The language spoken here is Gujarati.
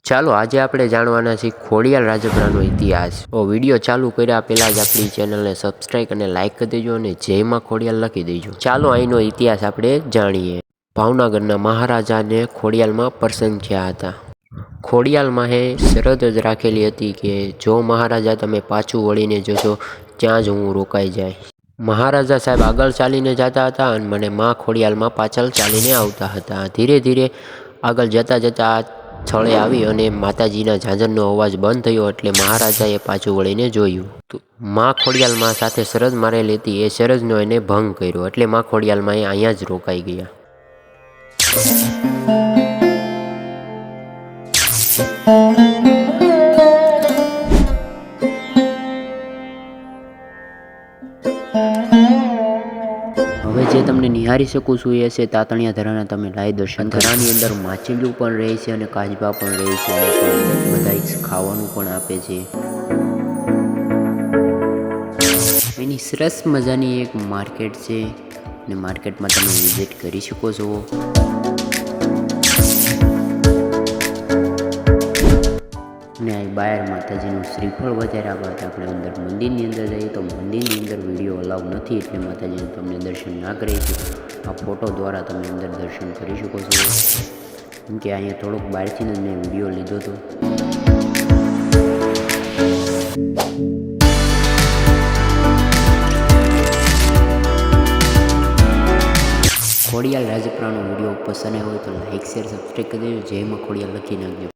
ચાલો આજે આપણે જાણવાના છીએ ખોડિયાર રાજપરાનો ઇતિહાસ। તો વિડીયો ચાલુ કર્યા પહેલાં જ આપણી ચેનલને સબસ્ક્રાઈબ અને લાઇક કરી દેજો અને જય માં ખોડિયાર લખી દેજો। ચાલો અહીંનો ઇતિહાસ આપણે જાણીએ। ભાવનગરના મહારાજાને ખોડિયારમાં પ્રસન્ન થયા હતા। ખોડિયાલમાં શરત જ રાખેલી હતી કે જો મહારાજા તમે પાછું વળીને જશો ત્યાં જ હું રોકાઈ જાય। મહારાજા સાહેબ આગળ ચાલીને જતા હતા અને મને માં ખોડિયાલમાં પાછળ ચાલીને આવતા હતા। ધીરે ધીરે આગળ જતાં જતાં સ્થળે આવી અને માતાજીના ઝાંઝરનો અવાજ બંધ થયો એટલે મહારાજાએ પાછું વળીને જોયું તો માં ખોડિયાલમાં સાથે શરત મારેલી હતી એ શરતનો એને ભંગ કર્યો એટલે માં ખોડિયાલમાં અહીંયા જ રોકાઈ ગયા। હવે જે તમને નિહાળી શકું છું એ છે તાતણિયા ધરાના તમે લાઈ દર્શન। ધરાની અંદર માછલીઓ પણ રહે છે અને કાચબા પણ રહે છે અને બધા ખાવાનું પણ આપે છે। એની સરસ મજાની એક માર્કેટ છે અને માર્કેટમાં તમે વિઝિટ કરી શકો છો। અને આ બહાર માતાજીનું શ્રીફળ વધાર્યા બાદ આપણે અંદર મંદિરની અંદર જઈએ તો મંદિરની અંદર વિડીયો અલાઉ નથી એટલે માતાજીને તમને દર્શન ના કરાવી શકો। આ ફોટો દ્વારા તમે અંદર દર્શન કરી શકો છો કેમ કે અહીંયા થોડોક બહારથી જ મેં વિડીયો લીધો હતો। ખોડિયાર રાજપરાનો વિડીયો પસંદ આવ્યો હોય તો લાઇક શેર સબસ્ક્રાઈબ કરી દેજો। જય માં ખોડિયાર લખી નાખજો।